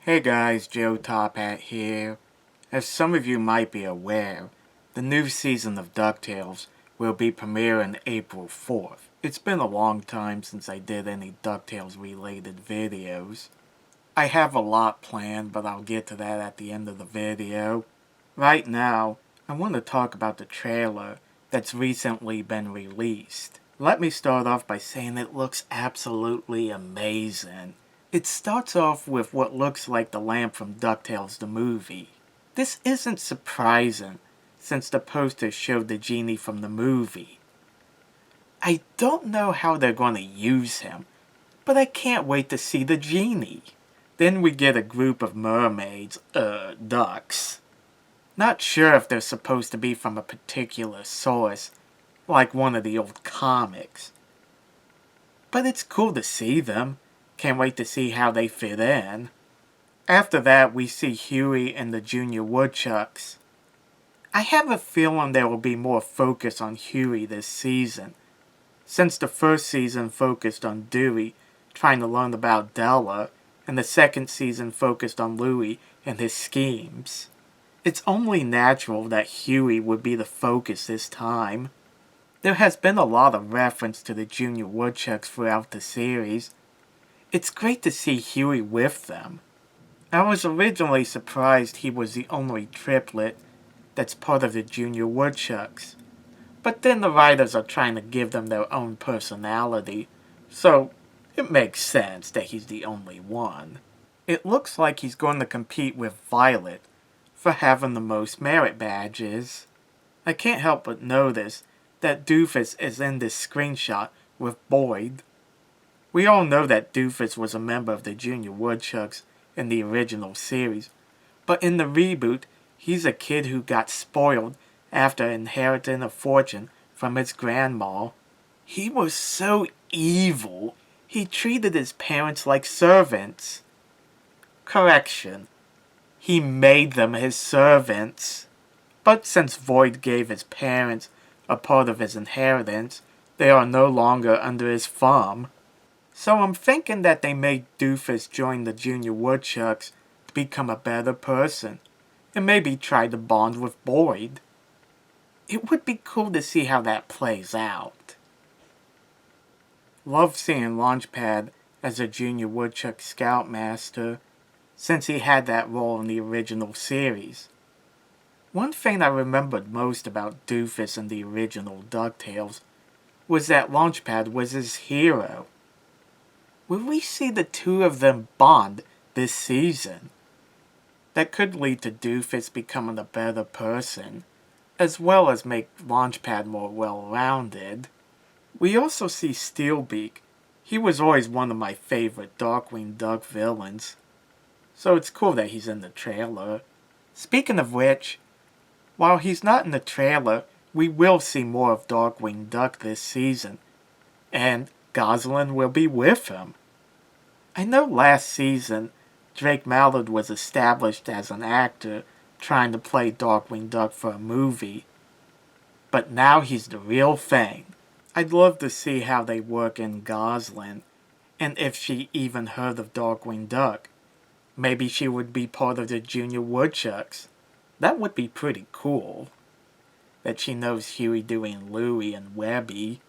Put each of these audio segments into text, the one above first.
Hey guys, Tophat here. As some of you might be aware, the new season of DuckTales will be premiering April 4th. It's been a long time since I did any DuckTales related videos. I have a lot planned, but I'll get to that at the end of the video. Right now, I want to talk about the trailer that's recently been released. Let me start off by saying it looks absolutely amazing. It starts off with what looks like the lamp from DuckTales the movie. This isn't surprising, since the poster showed the genie from the movie. I don't know how they're going to use him, but I can't wait to see the genie. Then we get a group of mermaids, ducks. Not sure if they're supposed to be from a particular source, like one of the old comics. But it's cool to see them. Can't wait to see how they fit in. After that, we see Huey and the Junior Woodchucks. I have a feeling there will be more focus on Huey this season, since the first season focused on Dewey trying to learn about Della, and the second season focused on Louie and his schemes. It's only natural that Huey would be the focus this time. There has been a lot of reference to the Junior Woodchucks throughout the series. It's great to see Huey with them. I was originally surprised he was the only triplet that's part of the Junior Woodchucks. But then the writers are trying to give them their own personality, so it makes sense that he's the only one. It looks like he's going to compete with Violet for having the most merit badges. I can't help but notice that Doofus is in this screenshot with Boyd. We all know that Doofus was a member of the Junior Woodchucks in the original series, but in the reboot, he's a kid who got spoiled after inheriting a fortune from his grandma. He was so evil. He treated his parents like servants. Correction. He made them his servants. But since Void gave his parents a part of his inheritance, they are no longer under his thumb. So I'm thinking that they made Doofus join the Junior Woodchucks to become a better person, and maybe try to bond with Boyd. It would be cool to see how that plays out. Love seeing Launchpad as a Junior Woodchuck Scoutmaster, since he had that role in the original series. One thing I remembered most about Doofus in the original DuckTales was that Launchpad was his hero. Will we see the two of them bond this season? That could lead to Doofus becoming a better person, as well as make Launchpad more well-rounded. We also see Steelbeak. He was always one of my favorite Darkwing Duck villains, so it's cool that he's in the trailer. Speaking of which, while he's not in the trailer, we will see more of Darkwing Duck this season, and Gosling will be with him. I know last season, Drake Mallard was established as an actor trying to play Darkwing Duck for a movie, but now he's the real thing. I'd love to see how they work in Gosling, and if she even heard of Darkwing Duck. Maybe she would be part of the Junior Woodchucks. That would be pretty cool. That she knows Huey, Dewey, and Louie, and Webby.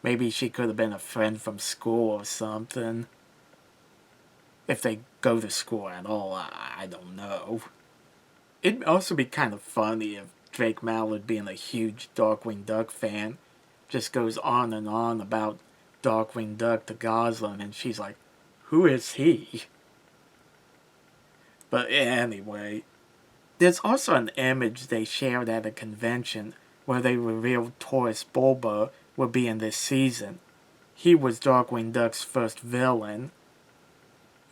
Maybe she could have been a friend from school or something. If they go to school at all, I don't know. It'd also be kind of funny if Drake Mallard, being a huge Darkwing Duck fan, just goes on and on about Darkwing Duck to Gosling, and she's like, who is he? But anyway, there's also an image they shared at a convention where they revealed Taurus Bulba would be in this season. He was Darkwing Duck's first villain,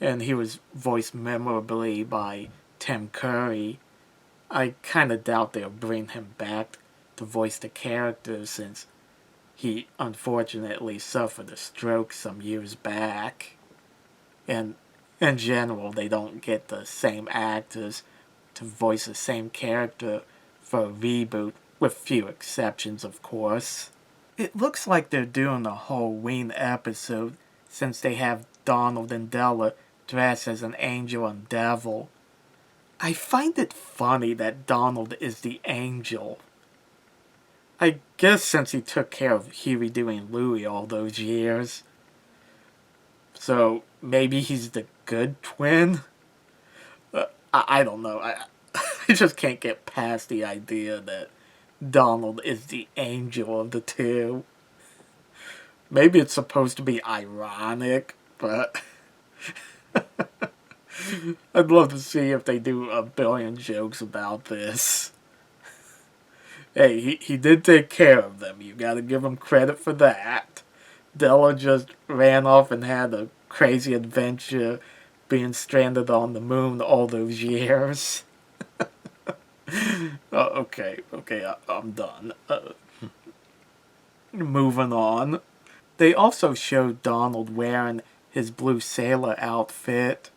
and he was voiced memorably by Tim Curry. I kinda doubt they'll bring him back to voice the character since he unfortunately suffered a stroke some years back. And in general, they don't get the same actors to voice the same character for a reboot, with few exceptions, of course. It looks like they're doing a Halloween episode since they have Donald and Della dress as an angel and devil. I find it funny that Donald is the angel. I guess since he took care of Huey doing Louie all those years. So maybe he's the good twin? I don't know. I just can't get past the idea that Donald is the angel of the two. Maybe it's supposed to be ironic, but I'd love to see if they do a billion jokes about this. Hey, he did take care of them. You gotta give him credit for that. Della just ran off and had a crazy adventure being stranded on the moon all those years. Okay, I'm done. Moving on. They also showed Donald wearing his blue sailor outfit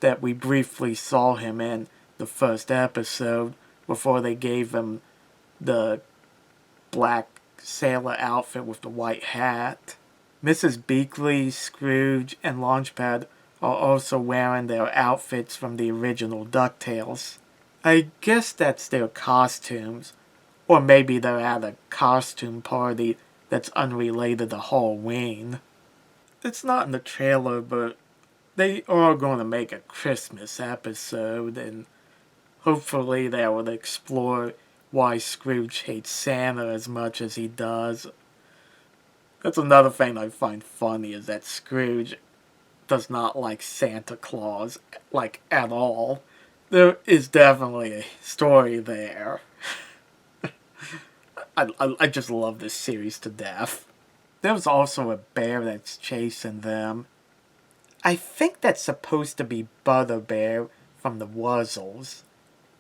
that we briefly saw him in the first episode before they gave him the black sailor outfit with the white hat. Mrs. Beakley, Scrooge, and Launchpad are also wearing their outfits from the original DuckTales. I guess that's their costumes, or maybe they're at a costume party that's unrelated to Halloween. It's not in the trailer, but they are going to make a Christmas episode, and hopefully they will explore why Scrooge hates Santa as much as he does. That's another thing I find funny, is that Scrooge does not like Santa Claus, like, at all. There is definitely a story there. I just love this series to death. There's also a bear that's chasing them. I think that's supposed to be Butter Bear from the Wuzzles,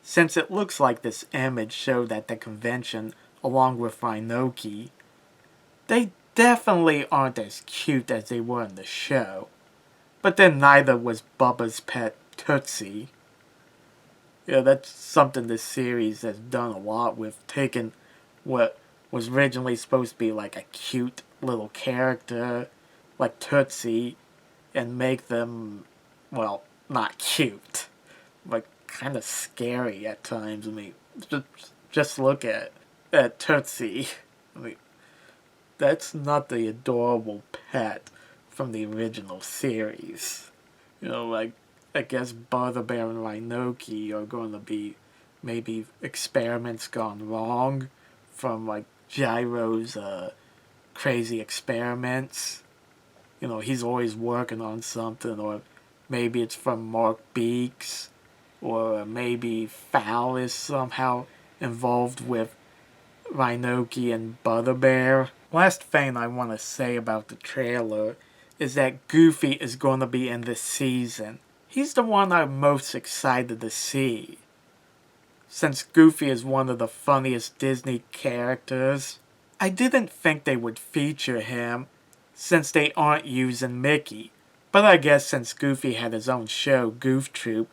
since it looks like this image showed at the convention along with Rhinoki. They definitely aren't as cute as they were in the show, but then neither was Bubba's pet Tootsie. Yeah, that's something this series has done a lot with, taking what was originally supposed to be like a cute little character like Tootsie and make them, well, not cute, but kind of scary at times. I mean, just look at Tootsie. I mean, that's not the adorable pet from the original series. You know, like, I guess Butter Bear and Rhinoki are going to be maybe experiments gone wrong from, like, Gyro's crazy experiments. You know, he's always working on something, or maybe it's from Mark Beeks, or maybe Fowl is somehow involved with Rhinoki and Butter Bear. Last thing I want to say about the trailer is that Goofy is going to be in this season. He's the one I'm most excited to see, since Goofy is one of the funniest Disney characters. I didn't think they would feature him, since they aren't using Mickey, but I guess since Goofy had his own show, Goof Troop,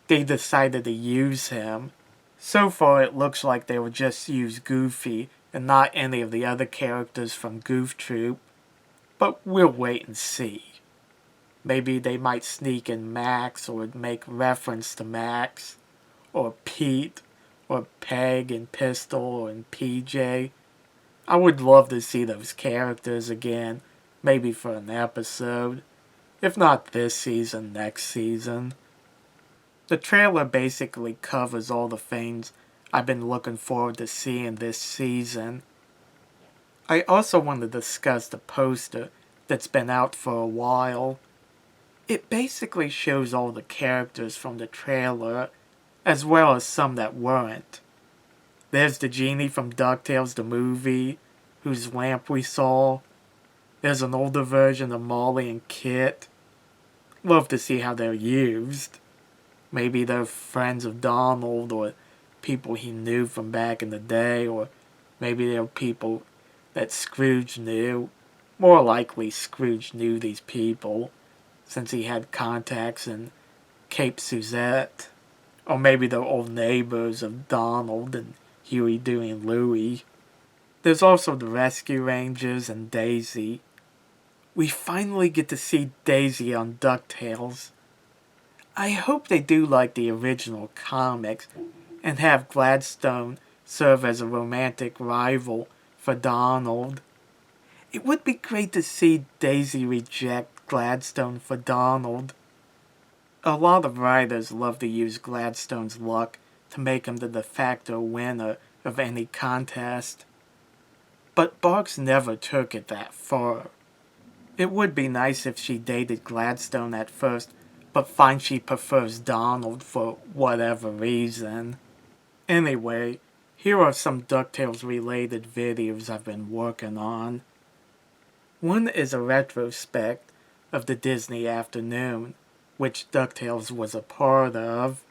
they decided to use him. So far it looks like they will just use Goofy and not any of the other characters from Goof Troop, but we'll wait and see. Maybe they might sneak in Max, or make reference to Max, or Pete, or Peg and Pistol and PJ. I would love to see those characters again, maybe for an episode. If not this season, next season. The trailer basically covers all the things I've been looking forward to seeing this season. I also want to discuss the poster that's been out for a while. It basically shows all the characters from the trailer, as well as some that weren't. There's the genie from DuckTales the movie, whose lamp we saw. There's an older version of Molly and Kit. Love to see how they're used. Maybe they're friends of Donald, or people he knew from back in the day, or maybe they're people that Scrooge knew. More likely Scrooge knew these people, since he had contacts in Cape Suzette. Or maybe they're old neighbors of Donald and Huey doing Louie. There's also the Rescue Rangers and Daisy. We finally get to see Daisy on DuckTales. I hope they do like the original comics and have Gladstone serve as a romantic rival for Donald. It would be great to see Daisy reject Gladstone for Donald. A lot of writers love to use Gladstone's luck to make him the de facto winner of any contest. But Barks never took it that far. It would be nice if she dated Gladstone at first, but finds she prefers Donald for whatever reason. Anyway, here are some DuckTales related videos I've been working on. One is a retrospect of the Disney Afternoon, which DuckTales was a part of.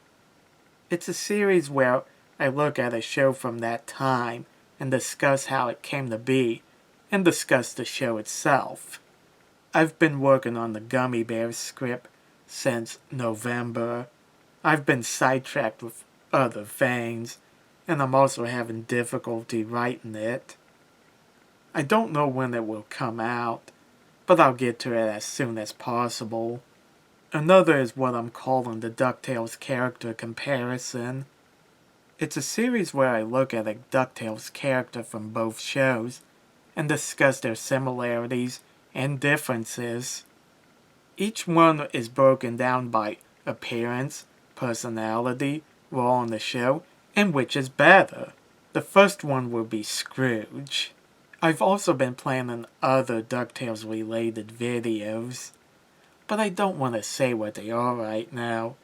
It's a series where I look at a show from that time and discuss how it came to be, and discuss the show itself. I've been working on the Gummy Bears script since November. I've been sidetracked with other things, and I'm also having difficulty writing it. I don't know when it will come out, but I'll get to it as soon as possible. Another is what I'm calling the DuckTales character comparison. It's a series where I look at a DuckTales character from both shows and discuss their similarities and differences. Each one is broken down by appearance, personality, role on the show, and which is better. The first one will be Scrooge. I've also been planning other DuckTales related videos, but I don't want to say what they are right now,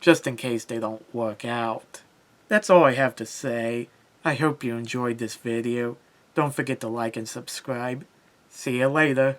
just in case they don't work out. That's all I have to say. I hope you enjoyed this video. Don't forget to like and subscribe. See you later.